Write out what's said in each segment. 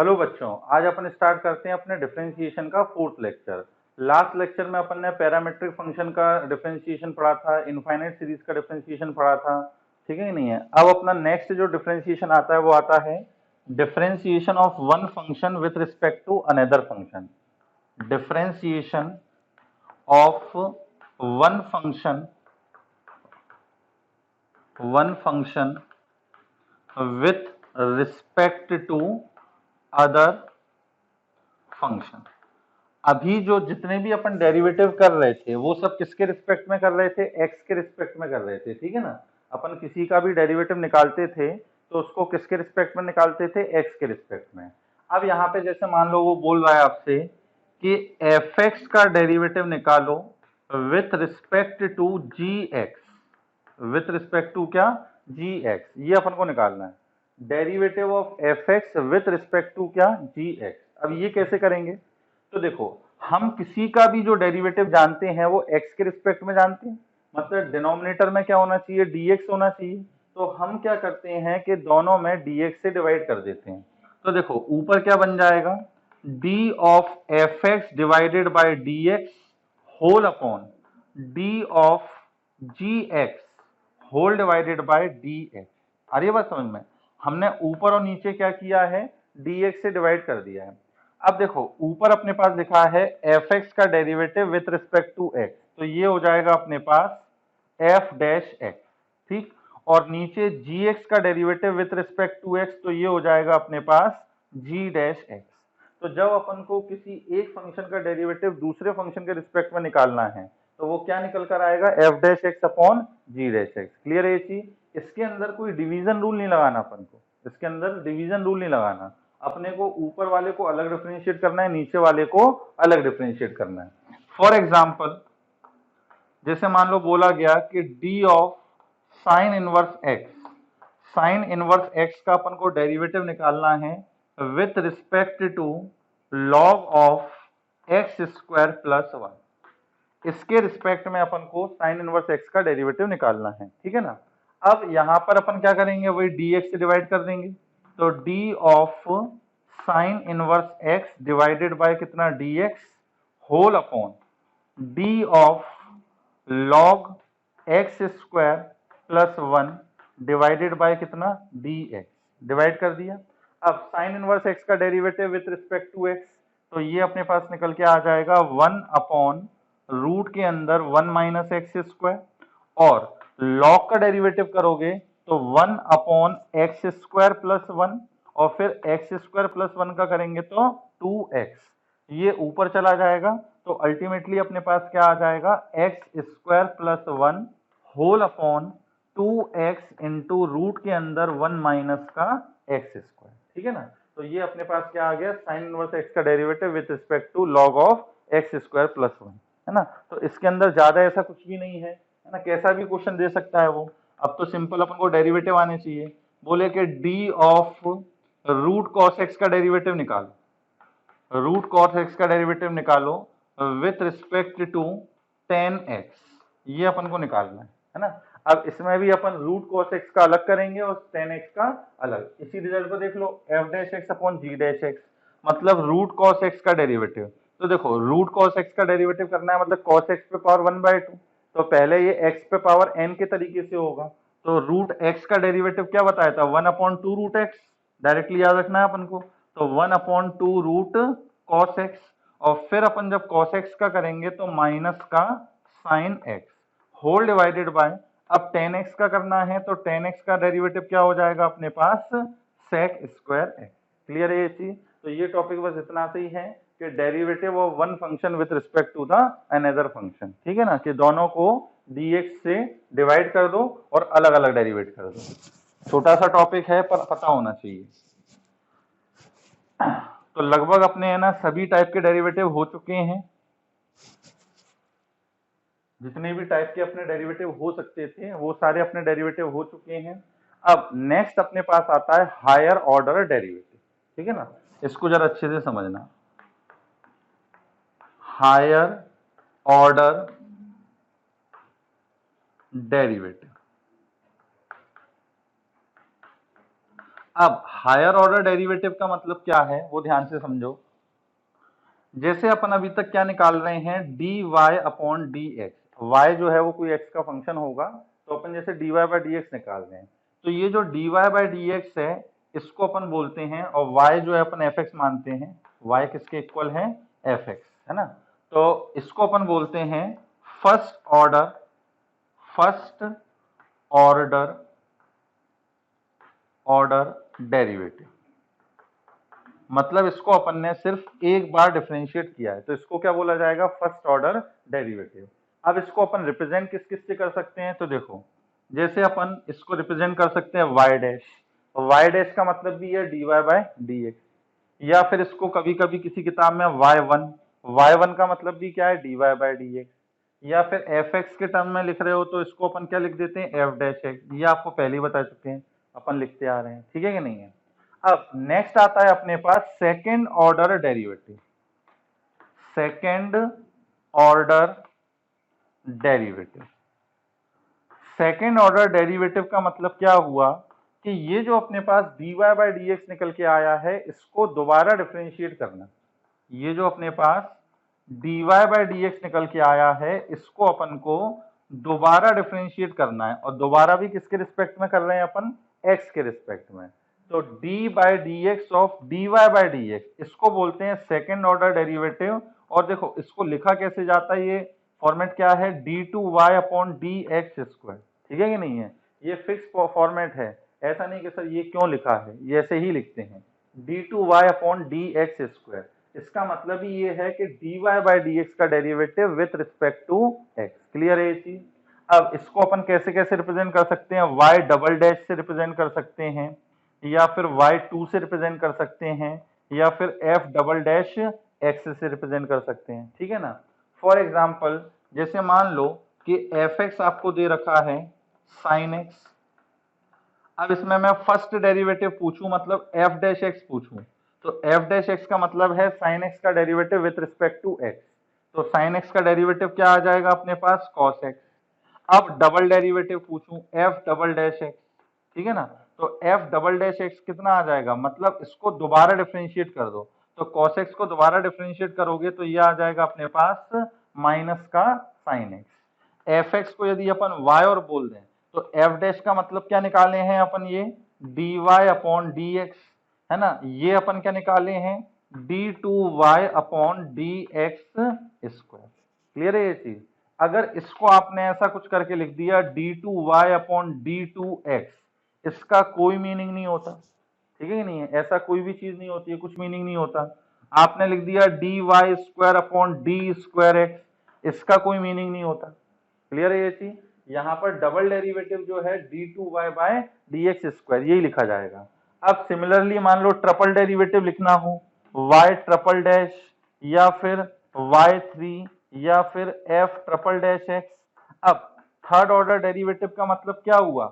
Hello बच्चों, आज अपन start करते हैं अपने डिफरेंशिएशन का फोर्थ लेक्चर। लास्ट लेक्चर में अपन ने पैरामेट्रिक फंक्शन का डिफरेंशिएशन पढ़ा था, इनफाइनाइट सीरीज का डिफरेंशिएशन पढ़ा था, ठीक है कि नहीं है। अब अपना नेक्स्ट जो डिफरेंशिएशन आता है वो आता है differentiation of one function with respect to another function. Differentiation of one function with respect to other function. अभी जो जितने भी अपन डेरिवेटिव कर रहे थे वो सब किसके रिस्पेक्ट में कर रहे थे? एक्स के रिस्पेक्ट में कर रहे थे, ठीक है ना। अपन किसी का भी डेरिवेटिव निकालते थे तो उसको किसके रिस्पेक्ट में निकालते थे? एक्स के रिस्पेक्ट में। अब यहाँ पे जैसे मान लो वो बोल रहा है आपसे कि एफ एक्स का डेरिवेटिव निकालो with respect to G X. With respect to क्या? G X. ये अपन को निकालना है derivative of F X with respect to क्या? G X. अब ये कैसे करेंगे? तो देखो, हम किसी का भी जो डेरिवेटिव जानते हैं वो एक्स के रिस्पेक्ट में जानते हैं, मतलब डिनोमिनेटर में क्या होना चाहिए? dx होना चाहिए। तो हम क्या करते हैं कि दोनों में dx से डिवाइड कर देते हैं। तो देखो ऊपर क्या बन जाएगा? d of F x divided by D x whole upon d of g x whole divided by D x. आ रही है बात समझ में? हमने ऊपर और नीचे क्या किया है? dx से डिवाइड कर दिया है। अब देखो ऊपर अपने पास लिखा है एफ एक्स का derivative with respect to X, तो ये हो जाएगा अपने पास एफ डैश एक्स, ठीक। और नीचे जी एक्स का derivative with respect to X, तो ये हो जाएगा अपने पास जी डैश एक्स। तो जब अपन को किसी एक फंक्शन का डेरिवेटिव दूसरे फंक्शन के रिस्पेक्ट में निकालना है तो वो क्या निकल कर आएगा? एफ डैश एक्स अपॉन जी डैश एक्स। क्लियर है ये चीज? इसके अंदर कोई डिवीजन रूल नहीं लगाना अपन को, इसके अंदर डिवीजन रूल नहीं लगाना। अपने को ऊपर वाले को अलग डिफरेंशिएट करना है, नीचे वाले को अलग डिफरेंशिएट करना है। फॉर एग्जाम्पल जैसे मान लो बोला गया कि D of sine inverse X, sine inverse X का अपन को डेरिवेटिव निकालना है with respect to log of x square plus one. इसके रिस्पेक्ट में अपन को साइन इनवर्स एक्स का डेरिवेटिव निकालना है, ठीक है ना। अब यहां पर अपन क्या करेंगे? वही dx से डिवाइड कर देंगे। तो d of sine inverse X divided by कितना? dx whole upon d of log X square plus one divided by कितना? dx। डिवाइड कर दिया। अब साइन इनवर्स एक्स का derivative with respect to X, तो ये अपने पास निकल के आ जाएगा वन अपॉन रूट के अंदर वन माइनस एक्स स्क्वायर, और लॉग का डेरिवेटिव करोगे तो one upon x square plus one, और फिर एक्स स्क्वायर प्लस वन का करेंगे तो टू एक्स। ये ऊपर चला जाएगा तो अल्टीमेटली अपने पास क्या आ जाएगा? X square plus one whole upon two X into root के अंदर वन माइनस का एक्स स्क्वायर, ठीक है ना। तो ये अपने पास क्या आ गया? साइन इनवर्स एक्स का derivative with respect to log of x square plus one, है ना। तो इसके अंदर ज्यादा ऐसा कुछ भी नहीं है ना, कैसा भी क्वेश्चन दे सकता है वो। अब तो सिंपल अपन को डेरिवेटिव आने चाहिए। बोले कि D of root cos X का डेरिवेटिव निकालो, रूट कॉस एक्स का डेरिवेटिव निकालो with respect to tan X, ये अपन को निकालना है ना। अब इसमें भी अपन रूट कॉस एक्स का अलग करेंगे और टेन एक्स का अलग। इसी रिजल्ट को देख लो, एफ डैश एक्स अपॉन जी डैश एक्स, मतलब रूट कॉस एक्स का डेरिवेटिव। तो देखो रूट कॉस एक्स का डेरिवेटिव करना है मतलब कॉस एक्स पे पावर वन बाय टू, तो पहले ये एक्स पे पावर एन के तरीके से होगा। तो रूट एक्स का डेरिवेटिव क्या बताया था? One upon two root X, directly याद रखना है अपन को। तो one upon two root cos X, और फिर अपन जब कॉस एक्स का करेंगे तो माइनस का sine X whole divided by, अब टेन एक्स का करना है तो टेन एक्स का डेरिवेटिव क्या हो जाएगा अपने पास? Sec square x. क्लियर है ये चीज? तो ये टॉपिक बस इतना सा ही है कि derivative of one function with respect to the another function, ठीक है ना, कि दोनों को dx से डिवाइड कर दो और अलग अलग डेरिवेट कर दो। छोटा सा टॉपिक है पर पता होना चाहिए। तो लगभग अपने है ना सभी टाइप के डेरिवेटिव हो चुके हैं, जितने भी टाइप के अपने डेरिवेटिव हो सकते थे वो सारे अपने डेरिवेटिव हो चुके हैं। अब नेक्स्ट अपने पास आता है हायर ऑर्डर डेरिवेटिव, ठीक है ना। इसको जरा अच्छे से समझना। Higher order derivative. अब हायर ऑर्डर डेरिवेटिव का मतलब क्या है वो ध्यान से समझो। जैसे अपन अभी तक क्या निकाल रहे हैं, D Y upon D X, Y जो है वो कोई एक्स का फंक्शन होगा, तो अपन जैसे D Y by D X निकाल रहे हैं, तो ये जो D Y by D X है इसको अपन बोलते हैं, और वाई जो है अपन एफ एक्स मानते हैं, वाई किसके इक्वल है, एफ एक्स, है ना। तो इसको अपन बोलते हैं फर्स्ट ऑर्डर डेरिवेटिव। मतलब इसको अपन ने सिर्फ एक बार डिफरेंशिएट किया है, तो इसको क्या बोला जाएगा, फर्स्ट ऑर्डर डेरिवेटिव। अब इसको अपन रिप्रेजेंट किस किस से कर सकते हैं, तो देखो जैसे अपन इसको रिप्रेजेंट कर सकते हैं वाई डैश, वाई डैश का मतलब भी है D Y by D X, या फिर इसको कभी कभी किसी किताब में वाई वन का मतलब भी क्या है, D Y by D X, या फिर एफ एक्स के टर्म में लिख रहे हो तो इसको अपन क्या लिख देते हैं, एफ डैश एक्स। ये आपको पहले ही बता चुके हैं, अपन लिखते आ रहे हैं, ठीक है कि नहीं है। अब नेक्स्ट आता है अपने पास second order derivative. Second order derivative, second order derivative का मतलब क्या हुआ कि ये जो अपने पास dy बाई डी एक्स निकल के आया है इसको दोबारा डिफरेंशिएट करना। ये जो अपने पास dy बाई डी एक्स निकल के आया है इसको अपन को दोबारा डिफरेंशिएट करना है, और दोबारा भी किसके रिस्पेक्ट में कर रहे हैं अपन, x के रिस्पेक्ट में। तो d by D x of dy बाई डी एक्स, इसको बोलते हैं सेकेंड ऑर्डर डेरिवेटिव। और देखो इसको लिखा कैसे जाता है, ये फॉर्मेट क्या है, D two Y upon D x square, ठीक है कि नहीं है। ये फिक्स फॉर्मेट है, ऐसा नहीं कि सर ये क्यों लिखा है, ये ऐसे ही लिखते हैं, D two Y upon D x square. इसका मतलब ही ये है कि d Y by D x का derivative with respect to x. Clear है ये चीज। अब इसको अपन कैसे कैसे रिप्रेजेंट कर सकते हैं, वाई डबल डैश से रिप्रेजेंट कर सकते हैं, या फिर वाई टू से रिप्रेजेंट कर सकते हैं, या फिर एफ डबल डैश एक्स से रिप्रेजेंट कर सकते हैं, ठीक है ना। फॉर एग्जाम्पल जैसे मान लो कि एफ एक्स आपको दे रखा है साइन एक्स, अब इसमें मैं फर्स्ट डेरिवेटिव पूछूं मतलब एफ डैश एक्स पूछूं, तो एफ डैश एक्स का मतलब है साइन एक्स का derivative with respect to X, तो साइन एक्स का डेरिवेटिव क्या आ जाएगा अपने पास, कॉस एक्स। अब डबल डेरिवेटिव पूछूं एफ डबल डैश एक्स, ठीक है ना, तो एफ डबल डैश एक्स कितना आ जाएगा, मतलब इसको दोबारा डिफरेंशिएट कर दो, तो कॉस एक्स को दोबारा डिफरेंशिएट करोगे तो ये आ जाएगा अपने पास माइनस का साइन एक्स। एफ एक्स को यदि अपन वाई और बोल दें तो एफ डैश का मतलब क्या निकाले हैं अपन, ये D Y upon D X, है ना। ये अपन क्या निकाले हैं, D two Y upon D x square. Clear है ये चीज। अगर इसको आपने ऐसा कुछ करके लिख दिया D two Y upon D two X, इसका कोई मीनिंग नहीं होता, ठीक है कि नहीं है, ऐसा कोई भी चीज नहीं होती है, कुछ मीनिंग नहीं होता। आपने लिख दिया D Y square upon D square X, इसका कोई मीनिंग नहीं होता। क्लियर है ये चीज। यहाँ पर डबल डेरिवेटिव जो है D two Y by D x square, यही लिखा जाएगा। अब सिमिलरली मान लो ट्रिपल डेरिवेटिव लिखना हो, वाई ट्रिपल डैश, या फिर वाई थ्री, या फिर एफ ट्रिपल डैश एक्स। अब थर्ड ऑर्डर डेरिवेटिव का मतलब क्या हुआ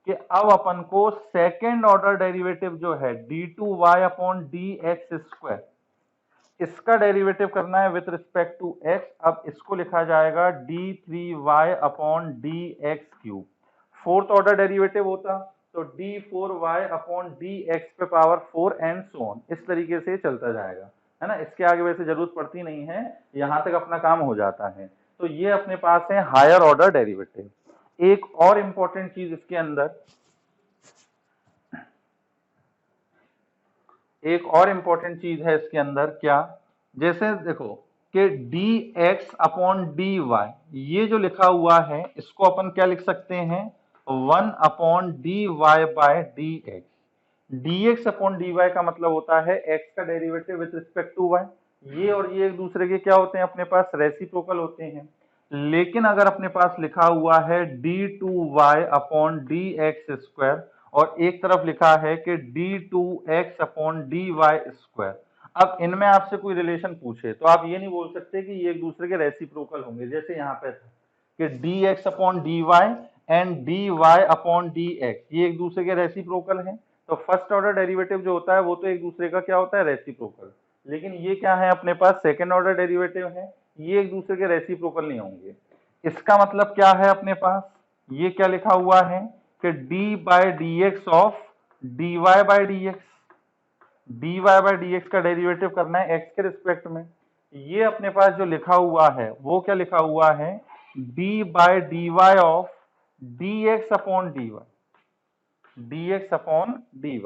कि अब अपन को सेकेंड ऑर्डर डेरिवेटिव जो है D two Y upon D x square, इसका डेरिवेटिव करना है विथ रिस्पेक्ट टू एक्स। अब इसको लिखा जाएगा d three y upon D x cube. Fourth order derivative होता तो d four y upon D x पे power four and so on, इस तरीके से चलता जाएगा, है ना। इसके आगे वैसे जरूरत पड़ती नहीं है, यहां तक अपना काम हो जाता है। तो ये अपने पास है हायर ऑर्डर डेरिवेटिव। एक और इंपॉर्टेंट चीज इसके अंदर, एक और इंपॉर्टेंट चीज है इसके अंदर, क्या, जैसे देखो कि D x upon D Y, ये जो लिखा हुआ है इसको अपन क्या लिख सकते हैं, one upon D Y by D x. D x upon D y का मतलब होता है एक्स का derivative with respect to y. ये और ये एक दूसरे के क्या होते हैं, अपने पास रेसिप्रोकल होते हैं। लेकिन अगर अपने पास लिखा हुआ है D two Y upon D x square, और एक तरफ लिखा है कि d two x upon D Y square, अब इनमें आपसे कोई रिलेशन पूछे तो आप ये नहीं बोल सकते कि ये एक दूसरे के रेसिप्रोकल होंगे। जैसे यहाँ पे था कि D x upon D y and d Y upon D x, ये एक दूसरे के रेसिप्रोकल हैं। तो फर्स्ट ऑर्डर डेरिवेटिव जो होता है वो तो एक दूसरे का क्या होता है, रेसिप्रोकल। लेकिन ये क्या है, अपने पास सेकेंड ऑर्डर डेरिवेटिव है, ये एक दूसरे के रेसिप्रोकल नहीं होंगे। इसका मतलब क्या है अपने पास, ये क्या लिखा हुआ है कि d by D x of dy by dx, dy by dx का डेरिवेटिव करना है x के रिस्पेक्ट में। ये अपने पास जो लिखा हुआ है वो क्या लिखा हुआ है, d by dy of dx upon dy, dx upon dy,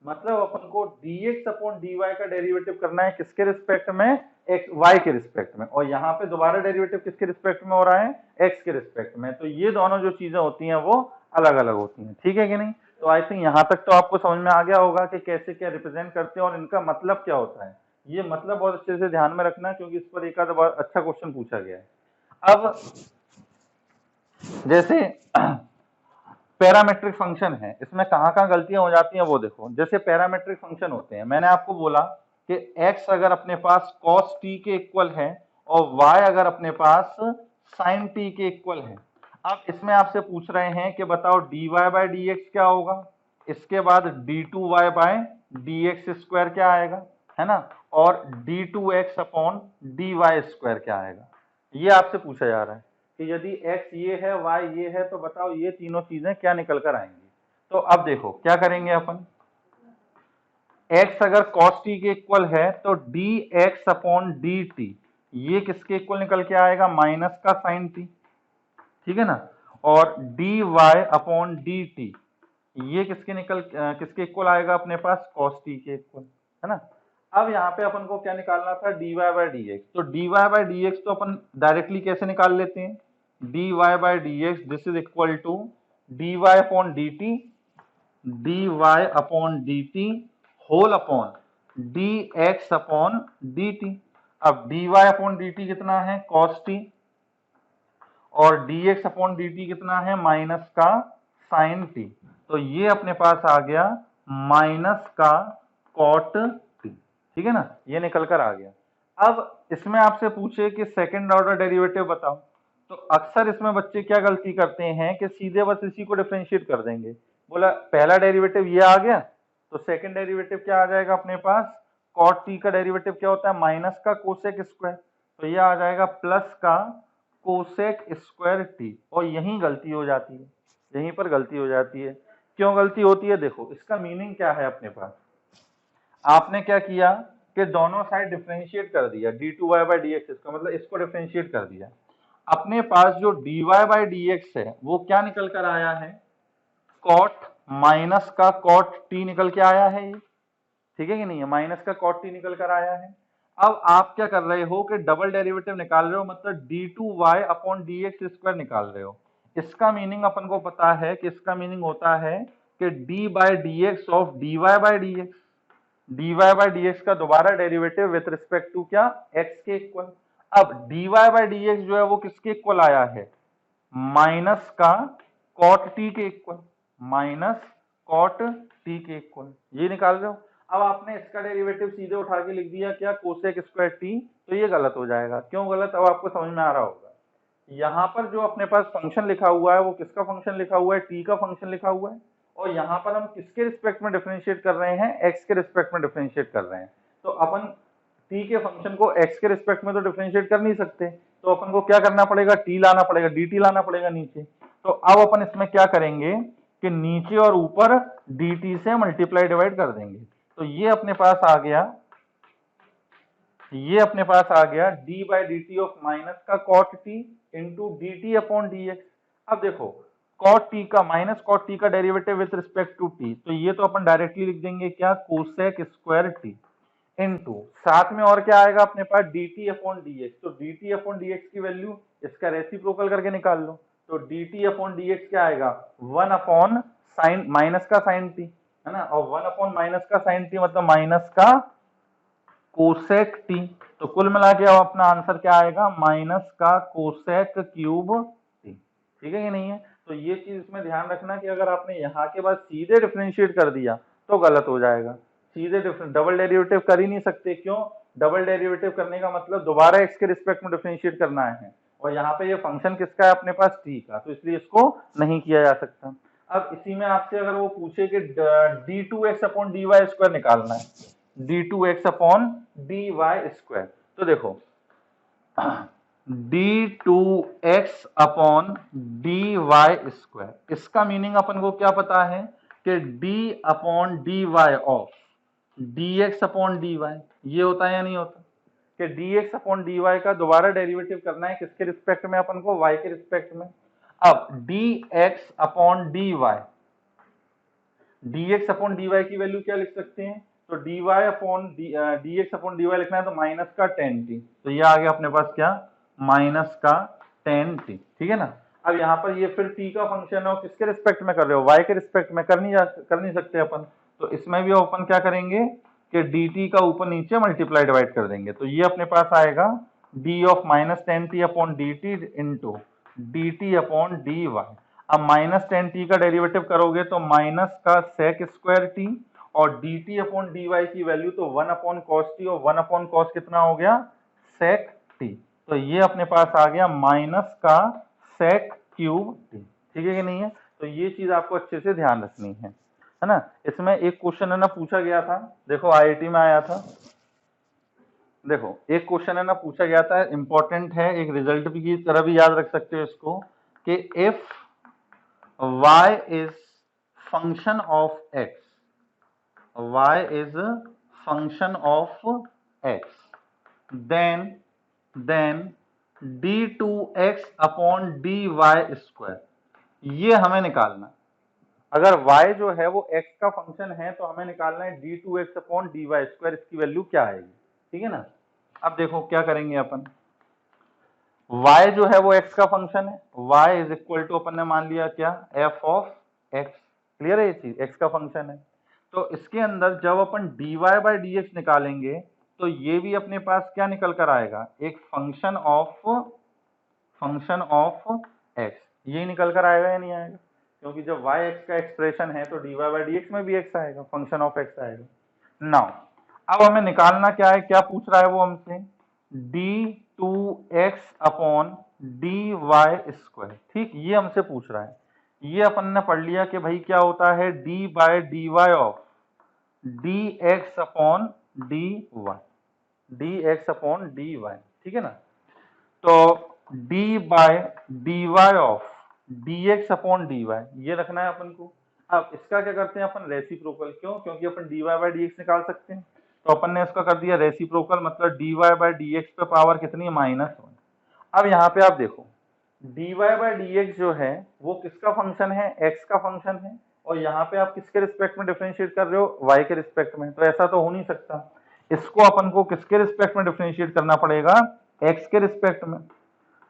मतलब अपन को dx अपॉन dy का डेरिवेटिव करना है किसके रिस्पेक्ट में, x y के रिस्पेक्ट में, और यहाँ पे दोबारा डेरिवेटिव किसके रिस्पेक्ट में हो रहा है, x के रिस्पेक्ट में। तो ये दोनों जो चीजें होती हैं वो अलग अलग होती हैं, ठीक है कि नहीं। तो आई थिंक यहाँ तक तो आपको समझ में आ गया होगा कि कैसे क्या रिप्रेजेंट करते हैं और इनका मतलब क्या होता है। ये मतलब बहुत अच्छे से ध्यान में रखना क्योंकि इस पर एक आध बार अच्छा क्वेश्चन पूछा गया है। अब जैसे पैरामेट्रिक फंक्शन है, इसमें कहाँ कहाँ गलतियां हो जाती हैं वो देखो। जैसे पैरामेट्रिक फंक्शन होते हैं, मैंने आपको बोला कि x अगर अपने पास cos t के इक्वल है और y अगर अपने पास sin t के इक्वल है। अब इसमें आपसे पूछ रहे हैं कि बताओ dy बाय dx क्या होगा, इसके बाद d2y बाय dx स्क्वायर क्या आएगा, है ना, और d2x अपॉन dy स्क्वायर क्या आएगा। ये आपसे पूछा जा रहा है कि यदि x ये है y ये है तो बताओ ये तीनों चीजें क्या निकल कर आएंगी। तो अब देखो क्या करेंगे अपन, x अगर cos t के इक्वल है तो dx अपॉन dt ये किसके इक्वल निकल के आएगा, माइनस का sin t, ठीक है ना, और dy अपॉन dt ये किसके इक्वल आएगा अपने पास, cos t के इक्वल, है ना। अब यहाँ पे अपन को क्या निकालना था, dy बाय dx। तो dy बाय dx तो अपन डायरेक्टली कैसे निकाल लेते हैं, dy by dx this is equal to dy upon dt, dy upon dt whole upon dx upon dt। अब dy अपॉन dt कितना है, cos t, और dx अपॉन dt कितना है, माइनस का sin t। तो ये अपने पास आ गया माइनस का cot t, ठीक है ना, ये निकल कर आ गया। अब इसमें आपसे पूछे कि सेकंड ऑर्डर डेरिवेटिव बताओ, तो अक्सर इसमें बच्चे क्या गलती करते हैं कि सीधे बस इसी को डिफरेंशिएट कर देंगे। बोला पहला डेरिवेटिव ये आ गया तो सेकंड डेरिवेटिव क्या आ जाएगा अपने पास, cot t का डेरिवेटिव क्या होता है, माइनस का कोसेक स्क्वायर, तो ये आ जाएगा प्लस का कोसेक स्क्वायर टी। और यहीं गलती हो जाती है, यहीं पर गलती हो जाती है। क्यों गलती होती है, देखो इसका मीनिंग क्या है, अपने पास आपने क्या किया कि दोनों साइड डिफरेंशिएट कर दिया, d2y बाई dx, इसका मतलब इसको डिफरेंशिएट कर दिया। अपने पास जो dy बाई dx है वो क्या निकल कर आया है, cot माइनस का cot t निकल के आया है, ये ठीक है कि नहीं है, माइनस का cot t निकल कर आया है। अब आप क्या कर रहे हो कि डबल डेरिवेटिव निकाल रहे हो, मतलब d2y अपॉन dx स्क्वायर निकाल रहे हो। इसका मीनिंग अपन को पता है कि इसका मीनिंग होता है कि d by dx of dy by dx, dy by dx का दोबारा डेरिवेटिव विथ रिस्पेक्ट टू क्या, x के इक्वल। अब dy बाय dx जो है वो किसके इक्वल आया है, माइनस का cot t के इक्वल, माइनस cot t के इक्वल, ये निकाल रहे हो। अब आपने इसका डेरिवेटिव सीधे उठा के लिख दिया क्या, कोसेक स्क्वायर टी, तो ये गलत हो जाएगा। क्यों गलत, अब आपको समझ में आ रहा होगा। यहाँ पर जो अपने पास फंक्शन लिखा हुआ है वो किसका फंक्शन लिखा हुआ है, टी का फंक्शन लिखा हुआ है, और यहाँ पर हम किसके रिस्पेक्ट में डिफरेंशिएट कर रहे हैं, एक्स के रिस्पेक्ट में डिफरेंशिएट कर रहे हैं। तो अपन टी के फंक्शन को एक्स के रिस्पेक्ट में तो डिफरेंशिएट कर नहीं सकते, तो अपन को क्या करना पड़ेगा, टी लाना पड़ेगा, dt लाना पड़ेगा नीचे। तो अब अपन इसमें क्या करेंगे कि नीचे और ऊपर dt से मल्टीप्लाई डिवाइड कर देंगे। तो ये अपने पास आ गया, ये अपने पास आ गया d by d t of minus का cot t into d t upon D x. अब देखो cot t का माइनस cot t का derivative with respect to t, तो ये तो अपन डायरेक्टली लिख देंगे क्या, कोसेक स्क्वायर t इंटू साथ में और क्या आएगा अपने पास, dt अपॉन dx। तो dt अपॉन dx की वैल्यू इसका रेसिप्रोकल करके निकाल लो, तो dt अपॉन dx क्या आएगा, 1 अपॉन साइन माइनस का साइन t, है ना, और 1 अपॉन माइनस का साइन t मतलब माइनस का कोसेक t। तो कुल मिला के अब अपना आंसर क्या आएगा, माइनस का कोसेक क्यूब t, ठीक है कि नहीं है। तो ये चीज इसमें ध्यान रखना कि अगर आपने यहाँ के बाद सीधे डिफरेंशिएट कर दिया तो गलत हो जाएगा। सीधे डबल डेरिवेटिव कर ही नहीं सकते, क्यों, डबल डेरिवेटिव करने का मतलब दोबारा एक्स के रिस्पेक्ट में डिफरेंशिएट करना है, और यहाँ पे ये फंक्शन किसका है अपने पास, टी का, तो इसलिए इसको नहीं किया जा सकता। अब इसी में आपसे अगर वो पूछे कि d2x अपॉन dy स्क्वायर निकालना है, d2x अपॉन dy स्क्वायर, तो देखो d2x अपॉन dy स्क्वायर, इसका मीनिंग अपन को क्या पता है कि d upon D y of d x upon D Y, ये होता है या नहीं होता कि D x upon D y का दोबारा डेरिवेटिव करना है किसके रिस्पेक्ट में, अपन को वाई के रिस्पेक्ट में। अब d x upon D y, d x upon D y की वैल्यू क्या लिख सकते हैं, तो d Y upon D x upon D y लिखना है तो माइनस का टेन टी, तो ये आ गया अपने पास क्या, माइनस का टेन टी, ठीक है ना। अब यहाँ पर ये फिर टी का फंक्शन है और किसके रिस्पेक्ट में कर रहे हो, वाई के रिस्पेक्ट में, कर नहीं सकते अपन, तो इसमें भी अपन क्या करेंगे कि डी टी का ऊपर नीचे मल्टीप्लाई डिवाइड कर देंगे, तो ये अपने पास आएगा d of minus ten t upon d t into d t upon D y. अब माइनस टेन टी का डेरिवेटिव करोगे तो माइनस का सेक स्क्वायर टी और d t upon D y की वैल्यू तो वन अपॉन कॉस टी, और one upon cos कितना हो गया, सेक टी, तो ये अपने पास आ गया माइनस का सेक क्यूब टी, ठीक है कि नहीं है। तो ये चीज आपको अच्छे से ध्यान रखनी है ना। इसमें एक क्वेश्चन है ना पूछा गया था, देखो आईआईटी में आया था, देखो एक क्वेश्चन है ना पूछा गया था, इंपॉर्टेंट है, एक रिजल्ट भी की तरह भी याद रख सकते हो इसको, कि if y is function of x, y is function of x, then d2x upon dy square, ये हमें निकालना। अगर y जो है वो x का फंक्शन है तो हमें निकालना है d2x अपॉन dy स्क्वायर, इसकी वैल्यू क्या आएगी, ठीक है ना। अब देखो क्या करेंगे अपन, y जो है वो x का फंक्शन है, y इज इक्वल टू अपन ने मान लिया क्या, f ऑफ x, क्लियर है ये चीज, x का फंक्शन है। तो इसके अंदर जब अपन dy बाई dx निकालेंगे तो ये भी अपने पास क्या निकल कर आएगा, एक फंक्शन ऑफ x, ये निकल कर आएगा या नहीं आएगा, क्योंकि जब y x का एक्सप्रेशन है तो dy बाई dx में भी x आएगा, फंक्शन ऑफ x आएगा। नाउ अब हमें निकालना क्या है, क्या पूछ रहा है वो हमसे, d2x अपॉन dy स्क्वायर, ठीक, ये हमसे पूछ रहा है। ये अपन ने पढ़ लिया कि भाई क्या होता है d by dy of dx upon dy, ठीक है ना। तो d by dy of dx upon dy, ये रखना है अपन को। अब इसका क्या करते हैं अपन, रेसिप्रोकल, क्यों, क्योंकि अपन dy बाय dx निकाल सकते हैं, तो अपन ने इसका कर दिया रेसिप्रोकल, मतलब dy बाय dx पे पावर कितनी है, -1। अब यहाँ पे आप देखो dy बाय dx जो है वो किसका फंक्शन है, x का फंक्शन है, और यहाँ पे आप किसके रिस्पेक्ट में डिफरेंशिएट कर रहे हो, y के रिस्पेक्ट में, तो ऐसा तो हो नहीं सकता, इसको अपन को किसके रिस्पेक्ट में डिफरेंशिएट करना पड़ेगा, x के रिस्पेक्ट में।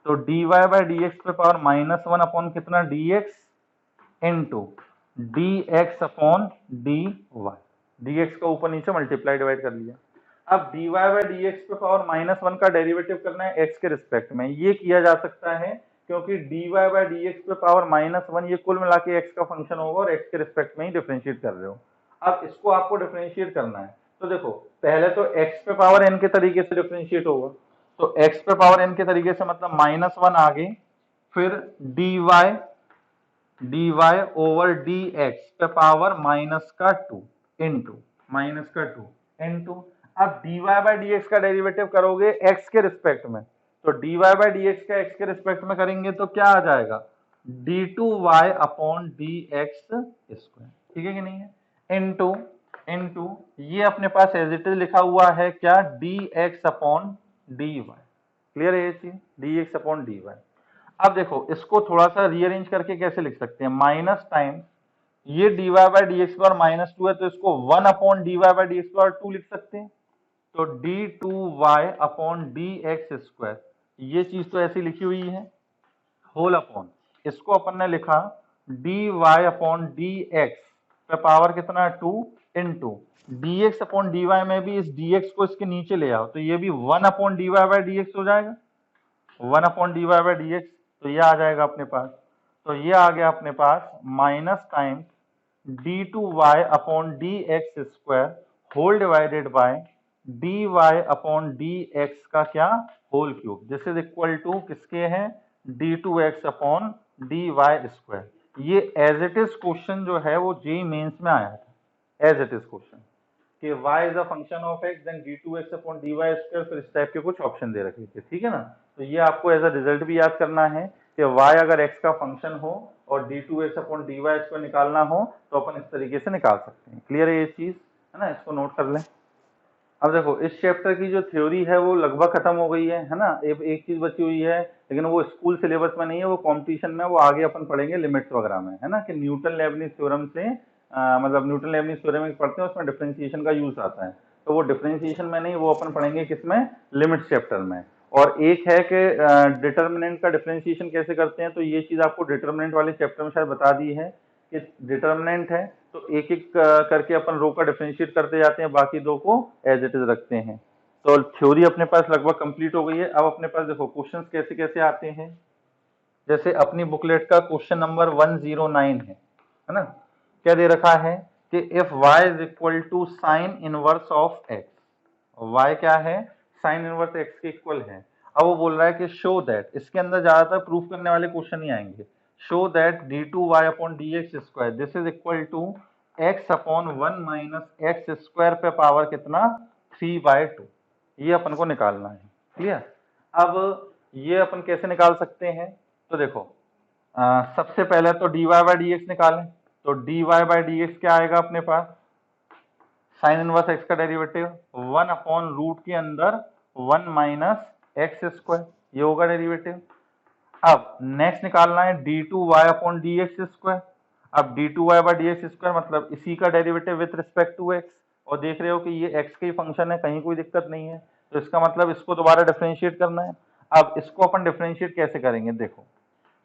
तो dy बाय dx पे पावर -1 अपॉन कितना, dx into dx upon dy, dx का ऊपर नीचे मल्टीप्लाई डिवाइड कर लिया। अब dy बाय dx पे पावर -1 का डेरिवेटिव करना है x के रिस्पेक्ट में, ये किया जा सकता है क्योंकि dy बाय dx पे पावर -1 ये कुल मिला के x का फंक्शन होगा और x के रिस्पेक्ट में ही डिफरेंशिएट कर रहे हो। अब इसको आपको डिफरेंशिएट करना है, तो देखो पहले तो x पे पावर n के तरीके से डिफरेंशिएट होगा, तो x पे पावर n के तरीके से मतलब -1 आगे, फिर dy ओवर dx पे पावर -2 इंटू अब dy बाय dx का डेरिवेटिव करोगे x के रिस्पेक्ट में, तो dy बाय dx का x के रिस्पेक्ट में करेंगे तो क्या आ जाएगा, d2y अपॉन dx स्क्वायर, ठीक है कि नहीं है, इंटू ये अपने पास एज इट इज लिखा हुआ है क्या, dx अपॉन dy, क्लियर है ये चीज, dx अपॉन dy। अब देखो इसको थोड़ा सा रीअरेंज करके कैसे लिख सकते हैं, माइनस टाइम ये dy बाय dx पर -2 है तो इसको 1 अपॉन dy बाय dx पर 2 लिख सकते हैं, तो d2y अपॉन dx स्क्वायर, ये चीज तो ऐसी लिखी हुई है, होल अपॉन इसको अपन ने लिखा dy अपॉन dx पे पावर कितना 2 इंटू dx अपॉन dy में भी इस dx को इसके नीचे ले आओ तो ये भी 1 अपॉन dy बाय dx हो जाएगा, 1 अपॉन dy बाय dx, तो ये आ जाएगा अपने पास, तो ये आ गया अपने पास minus time d2y upon dx square whole divided by dy upon dx का क्या, whole cube, this is equal to किसके हैं, d2x अपॉन dy स्क्वायर। ये एज इट इज क्वेश्चन जो है वो जेईई मेंस में आया था, एज इट इज क्वेश्चन कि y is a function of x then d2x upon dy square, फिर इस टाइप के कुछ ऑप्शन दे रखे थे, ठीक है ना। तो ये आपको एज अ रिजल्ट भी याद करना है कि y अगर x का फंक्शन हो और d2x अपॉन dy इसको निकालना हो तो अपन इस तरीके से निकाल सकते हैं। क्लियर है ये चीज, है ना, इसको नोट कर लें। अब देखो इस चैप्टर की जो थ्योरी है वो लगभग खत्म हो गई है ना, एक चीज बची हुई है, लेकिन वो स्कूल सिलेबस में नहीं है, वो कंपटीशन में, वो आगे अपन पढ़ेंगे लिमिट्स वगैरह में, है ना, कि न्यूटन लेबनिज थ्योरम से मतलब न्यूटन लेबनिज थ्योरम में पढ़ते हैं, उसमें डिफरेंशिएशन का यूज आता है, तो वो डिफरेंशिएशन में नहीं, वो अपन पढ़ेंगे किसमें, लिमिट्स चैप्टर में। और एक है कि डिटर्मिनेंट का डिफरेंशिएशन कैसे करते हैं, तो ये चीज आपको डिटर्मिनेंट वाले चैप्टर में शायद बता दी है कि डिटर्मिनेंट है तो एक एक करके अपन रो का डिफरेंशिएट करते जाते हैं, बाकी दो को एज इट इज रखते हैं। तो थ्योरी अपने पास लगभग कंप्लीट हो गई है। अब अपने पास देखो क्वेश्चंस कैसे कैसे आते हैं। जैसे अपनी बुकलेट का क्वेश्चन नंबर 109 है ना, क्या दे रखा है कि if y is equal to sine inverse of x, y क्या है, साइन इनवर्स x के इक्वल है। अब वो बोल रहा है कि शो दैट, इसके अंदर ज्यादातर प्रूफ करने वाले क्वेश्चन ही आएंगे। Show that d2y upon dx square this is equal to x upon 1 minus x square पे पावर कितना 3/2, ये अपन को निकालना है। क्लियर। अब ये अपन कैसे निकाल सकते हैं, तो देखो सबसे पहले तो dy बाई dx निकालें, तो dy बाई dx क्या आएगा अपने पास, साइन इनवर्स एक्स का डेरिवेटिव 1 अपॉन रूट के अंदर 1 माइनस एक्स स्क्वायर, ये होगा डेरिवेटिव। अब नेक्स्ट निकालना है d2y अपॉन dx स्क्वायर। अब d2y बाई dx स्क्वायर मतलब इसी का derivative with respect to x, और देख रहे हो कि ये x का ही फंक्शन है, कहीं कोई दिक्कत नहीं है, तो इसका मतलब इसको दोबारा डिफरेंशिएट करना है। अब इसको अपन डिफरेंशिएट कैसे करेंगे, देखो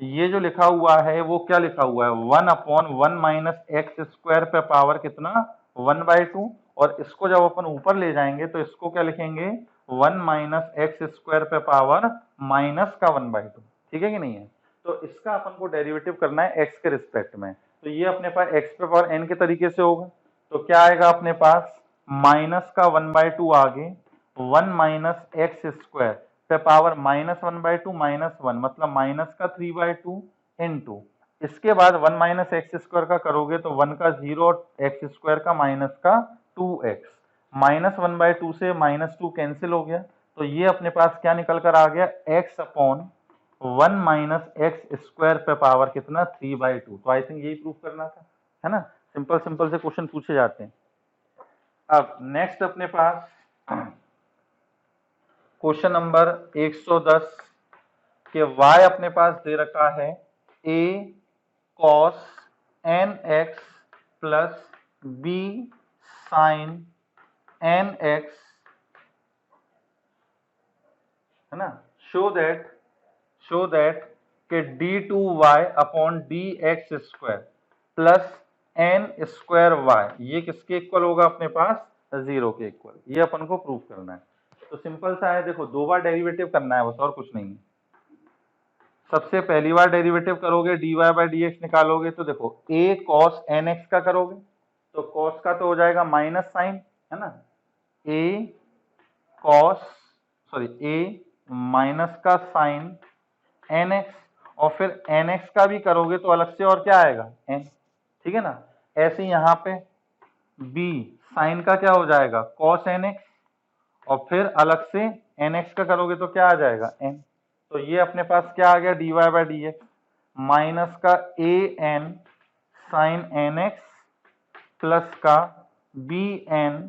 ये जो लिखा हुआ है वो क्या लिखा हुआ है, 1 अपॉन 1 माइनस एक्स स्क्वायर पे पावर कितना 1/2, और इसको जब अपन ऊपर ले जाएंगे तो इसको क्या लिखेंगे 1 माइनस एक्स स्क्वायर पे पावर माइनस का 1/2, ठीक है कि नहीं है। तो इसका अपन को डेरिवेटिव करना है एक्स के रिस्पेक्ट में, तो ये अपने पास एक्स पे पावर एन के तरीके से होगा, तो क्या आएगा अपने पास माइनस का 1/2 आगे 1 माइनस एक्स स्क्वायर पे पावर -1/2 -1 मतलब माइनस का 3/2 इंटू, इसके बाद 1 माइनस एक्स स्क्वायर का करोगे तो 1 का 0 और एक्स स्क्वायर का माइनस का 2x, -1/2 से -2 कैंसिल हो गया, तो ये अपने पास क्या निकल कर आ गया x upon 1 minus x square पे पावर कितना 3/2। तो आई थिंक यही प्रूफ करना था, है ना, सिंपल सिंपल से क्वेश्चन पूछे जाते हैं। अब नेक्स्ट अपने पास क्वेश्चन नंबर 110 के y अपने पास दे रखा है a cos nx plus b sin nx, है ना, शो दैट के d2y upon dx square plus n square y ये किसके इक्वल होगा अपने पास 0 के इक्वल, ये अपन को प्रूफ करना है। तो सिंपल सा है, देखो दो बार डेरिवेटिव करना है बस, और कुछ नहीं है। सबसे पहली बार डेरिवेटिव करोगे dy बाई dx निकालोगे, तो देखो a cos nx का करोगे तो cos का तो हो जाएगा माइनस साइन, है ना, a माइनस का साइन nx, और फिर nx का भी करोगे तो अलग से और क्या आएगा n, ठीक है ना। ऐसे यहाँ पे b साइन का क्या हो जाएगा cos nx, और फिर अलग से nx का करोगे तो क्या आ जाएगा n, तो ये अपने पास क्या आ गया dy बाई dx माइनस का a n sine nx plus का b n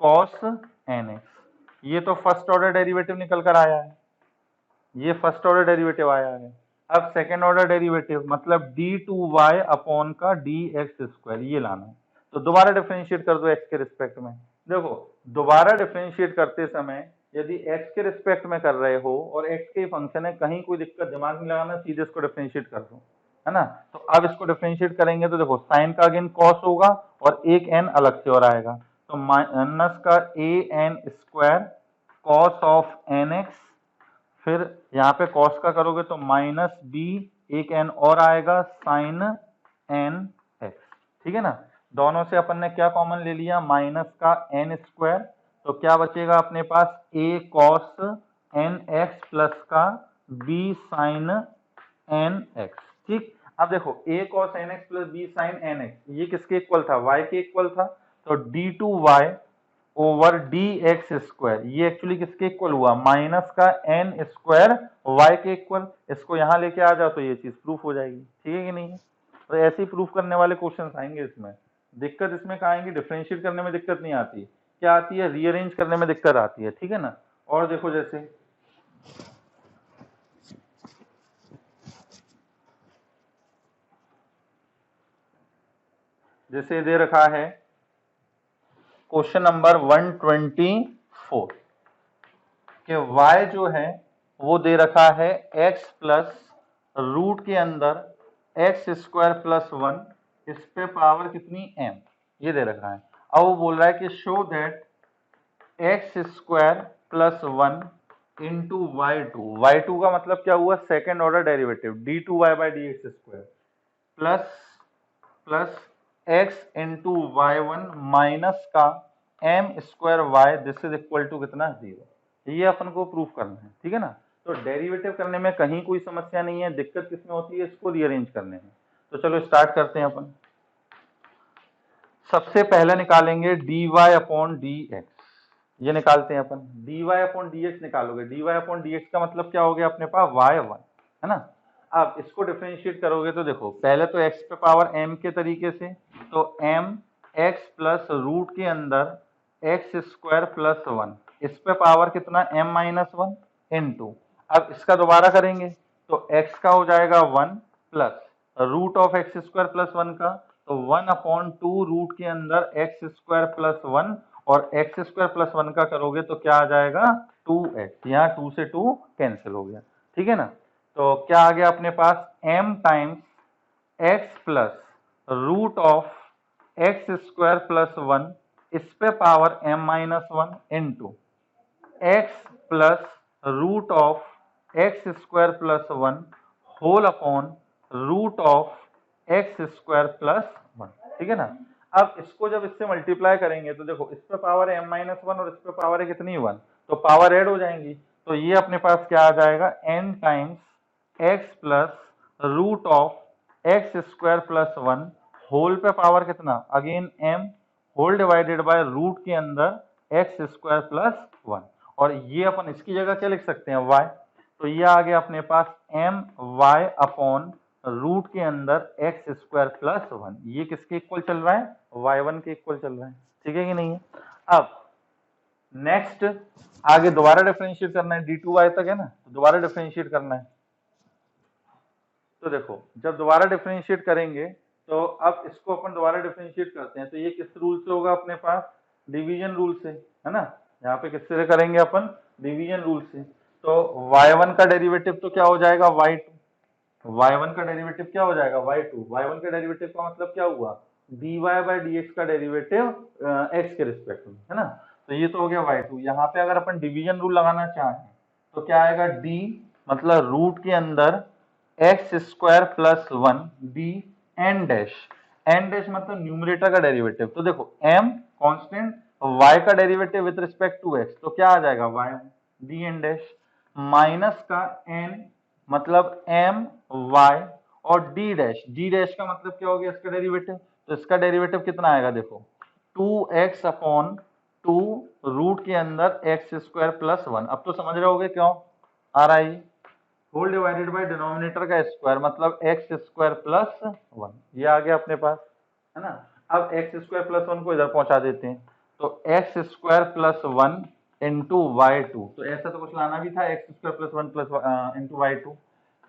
cos nx, ये तो फर्स्ट ऑर्डर डेरिवेटिव निकल कर आया है, ये फर्स्ट ऑर्डर डेरिवेटिव आया है। अब सेकेंड ऑर्डर डेरिवेटिव मतलब d2y अपॉन का dx स्क्वायर ये लाना है, तो दोबारा डिफरेंशिएट कर दो x के रिस्पेक्ट में। देखो दोबारा डिफरेंशिएट करते समय यदि x के रिस्पेक्ट में कर रहे हो और x के फंक्शन है, कहीं कोई दिक्कत दिमाग नहीं लगाना, सीधे इसको डिफरेंशिएट कर दो, है ना। तो अब इसको डिफरेंशिएट करेंगे तो देखो साइन का अगेन कॉस होगा और एक n अलग से और आएगा, तो माइनस का a n square cos of nx, फिर यहाँ पे कॉस का करोगे तो माइनस b एक n और आएगा साइन n x, ठीक है ना। दोनों से अपन ने क्या कॉमन ले लिया माइनस का n स्क्वायर, तो क्या बचेगा अपने पास a cos nx प्लस का b साइन nx, ठीक। अब देखो a cos nx plus b sine nx ये किसके इक्वल था y के इक्वल था, तो d2y ओवर dx स्क्वायर ये एक्चुअली किसके इक्वल हुआ माइनस का n स्क्वायर y के इक्वल, इसको यहां लेके आ जाओ तो ये चीज प्रूफ हो जाएगी, ठीक है कि नहीं है। तो ऐसे ही प्रूफ करने वाले क्वेश्चन आएंगे इसमें। दिक्कत इसमें कहाँ आएंगी, डिफरेंशिएट करने में दिक्कत नहीं आती, क्या आती है, रीअरेंज करने में दिक्कत आती है, ठीक है ना। और देखो जैसे दे रखा है क्वेश्चन नंबर 124 कि y जो है वो दे रखा है x प्लस रूट के अंदर एक्स स्क्वायर प्लस 1, इस पे पावर कितनी m, ये दे रखा है। अब वो बोल रहा है कि show that x square plus 1 into y2 का मतलब क्या हुआ, second order derivative d2y by D x square plus x into y1 minus का m square y, this is equal to कितना, 0। ये अपन को प्रूफ करना है, ठीक है ना। तो डेरिवेटिव करने में कहीं कोई समस्या नहीं है, दिक्कत किसमें होती है, इसको रीअरेंज करने में। तो चलो स्टार्ट करते हैं अपन। सबसे पहले निकालेंगे dy अपॉन dx, ये निकालते हैं अपन। dy अपॉन dx निकालोगे, dy अपॉन dx का मतलब क्या हो गया अपने पास, y1 है ना। अब इसको डिफरेंशिएट करोगे तो देखो पहले तो x पे पावर m के तरीके से, तो m x प्लस रूट के अंदर एक्स स्क्वायर प्लस 1, इस पे पावर कितना m माइनस 1 इंटू, अब इसका दोबारा करेंगे तो x का हो जाएगा 1 plus root of x square plus 1 का, तो 1 अपॉन 2 रूट के अंदर एक्स स्क्वायर प्लस 1, और एक्स स्क्वायर प्लस 1 का करोगे तो क्या आ जाएगा 2x, यहाँ 2 से 2 कैंसिल हो गया, ठीक है ना। तो क्या आ गया अपने पास, m times x plus root of x square plus 1, इस पे power m minus 1 into x plus root of x square plus 1 whole upon root of x square plus 1, ठीक है ना। अब इसको जब इससे मल्टीप्लाई करेंगे तो देखो इस पे पावर है m माइनस 1 और इस पे पावर है कितनी 1, तो पावर ऐड हो जाएंगी, तो ये अपने पास क्या आ जाएगा, n times x plus root of x square plus 1 whole पे पावर कितना, again m whole divided by root के अंदर एक्स स्क्वायर प्लस 1, और ये अपन इसकी जगह क्या लिख सकते हैं, y। तो ये आ गया अपने पास m y अपॉन रूट के अंदर एक्स स्क्वायर प्लस 1, ये किसके इक्वल चल रहा है, y1 के इक्वल चल रहा है, ठीक है कि नहीं है। अब नेक्स्ट आगे दोबारा डिफरेंशिएट करना है, d2y तक है ना, तो दोबारा डिफरेंशिएट करना है। तो देखो जब दोबारा डिफरेंशिएट करेंगे तो अब इसको अपन दोबारा डिफरेंशिएट करते हैं, तो ये किस रूल से होगा अपने पास, डिवीजन रूल से, है ना। यहाँ पे किससे करेंगे अपन, डिवीजन रूल से। तो y1 का डेरिवेटिव तो क्या हो जाएगा, y1 का डेरिवेटिव क्या हो जाएगा, y1 का डेरिवेटिव का मतलब क्या हुआ, dy बाई dx का डेरिवेटिव x के रिस्पेक्ट में, है ना। तो ये तो हो गया y2। यहाँ पे अगर अपन डिवीजन रूल लगाना चाहें तो क्या आएगा, d मतलब रूट के अंदर x square plus 1 d n dash, n dash मतलब न्यूमरेटर का डेरिवेटिव, तो देखो m कांस्टेंट, y का derivative with respect to x, तो क्या आ जाएगा y d n dash, minus का n मतलब m y, और d डैश का मतलब क्या हो गया इसका डेरिवेटिव, तो इसका डेरिवेटिव कितना आएगा देखो 2x अपॉन 2 रूट के अंदर एक्स स्क्वायर प्लस 1। अब तो समझ रहे होगे क्यों आ रहा है, होल डिवाइडेड बाय डिनोमिनेटर का स्क्वायर मतलब एक्स स्क्वायर प्लस 1, ये आ गया अपने पास, है ना। अब एक्स स्क्वायर प्लस 1 को इधर पहुंचा देते हैं, तो x square plus 1 into y2, तो ऐसा तो कुछ लाना भी था, x square plus 1 plus into y2,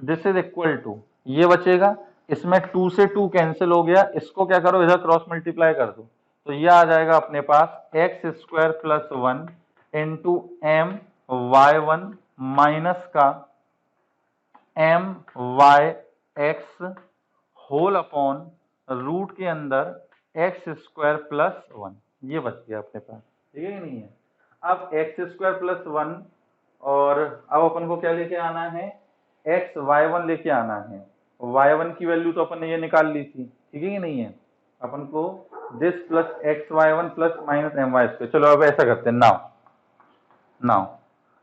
this is equal to, ये बचेगा, इसमें 2 से 2 कैंसिल हो गया, इसको क्या करो इधर क्रॉस मल्टीप्लाई कर दो, तो ये आ जाएगा अपने पास x square plus 1 into m y1 minus का m y x whole upon root के अंदर एक्स स्क्वायर प्लस 1, ये बच गया अपने पास, ठीक है कि नहीं है। अब एक्स स्क्वायर प्लस 1, और अब अपन को क्या लेके आना है, एक्स y1 लेके आना है, y1 की वैल्यू तो अपन ने ये निकाल ली थी, ठीक है कि नहीं है। अपन को this plus x y1 plus minus m y square, चलो अब ऐसा करते हैं, नाउ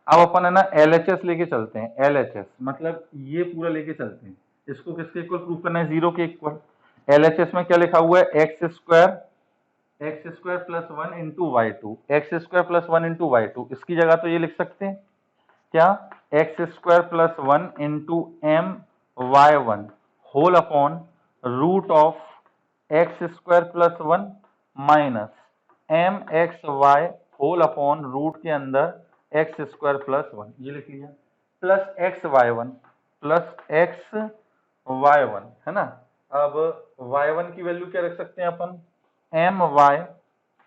अब अपन है ना LHS लेके चलते हैं, LHS मतलब ये पूरा लेके चलते हैं, इसको किसके इक्वल प्रूव करना है, 0 के इक्वल। LHS में क्या लिखा हुआ है, x square plus 1 into y2, x square plus 1 into y2, इसकी जगह तो ये लिख सकते हैं क्या, x square plus 1 into m y1 whole upon root of x square plus 1 minus m x y whole upon root के अंदर एक्स स्क्वायर प्लस 1, ये लिख लिया, plus x y one plus x y one, है ना। अब Y one की value क्या रख सकते हैं अपन, एम वाई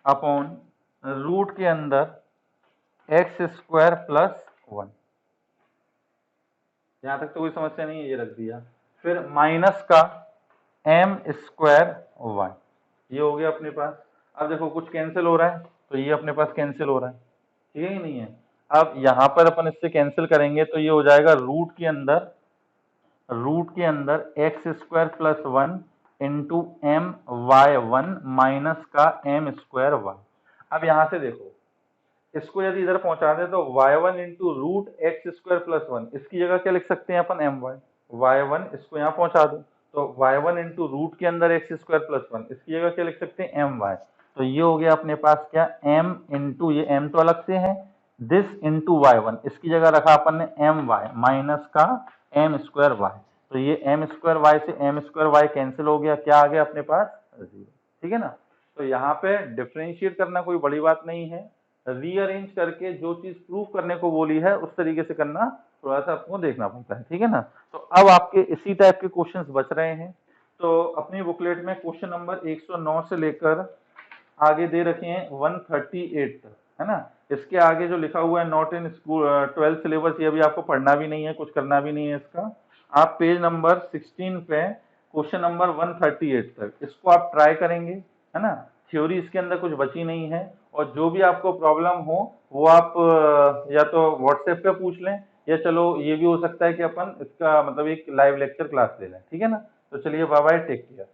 अपॉन रूट के अंदर एक्स स्क्वायर प्लस 1। यहां तक तो कोई समस्या नहीं है, ये रख दिया। फिर माइनस का एम स्क्वायर वाई, ये हो गया अपने पास। अब देखो कुछ कैंसिल हो रहा है, तो ये अपने पास कैंसिल हो रहा है, ठीक है कि नहीं है। अब यहाँ पर अपन इससे कैंसिल करेंगे तो ये हो जाएगा रूट के अंदर x square plus 1 into m y one minus का एम स्क्वायर वाई। अब यहां से देखो, इसको यदि इधर पहुंचा दे तो y1 into root x square plus 1, इसकी जगह क्या लिख सकते हैं अपन, एम वाई। y1 इसको यहाँ पहुंचा दो तो y1 इंटू रूट के अंदर एक्स स्क्वायर प्लस 1, इसकी जगह क्या लिख सकते हैं, एम वाई। तो ये हो गया अपने पास क्या, m इंटू, ये m तो अलग से है, दिस इंटू y1, इसकी जगह रखा अपन ने एम वाई माइनस का एम स्क्वायर वाई। तो ये एम स्क्वायर वाई से एम स्क्वायर वाई कैंसिल हो गया, क्या आ गया अपने पास, 0, ठीक है ना। तो यहाँ पे डिफ्रेंशिएट करना कोई बड़ी बात नहीं है, रीअरेंज करके जो चीज प्रूव करने को बोली है उस तरीके से करना थोड़ा सा आपको देखना पड़ता है, ठीक है ना। तो अब आपके इसी टाइप के क्वेश्चंस बच रहे हैं। तो अपनी बुकलेट में क्वेश्चन नंबर 109 से लेकर आगे दे रखे हैं 138 तक, है ना। इसके आगे जो लिखा हुआ है not in school 12th syllabus, ये भी आपको पढ़ना भी नहीं है, कुछ करना भी नहीं है इसका। आप पेज नंबर 16 पे क्वेश्चन नंबर 138 तक इसको आप ट्राई करेंगे, है ना। थ्योरी इसके अंदर कुछ बची नहीं है, और जो भी आपको प्रॉब्लम हो वो आप या तो व्हाट्सएप पे पूछ लें, या चलो ये भी हो सकता है कि अपन इसका मतलब एक लाइव लेक्चर क्लास ले लें, ठीक है ना। तो चलिए, बाय बाय, टेक केयर।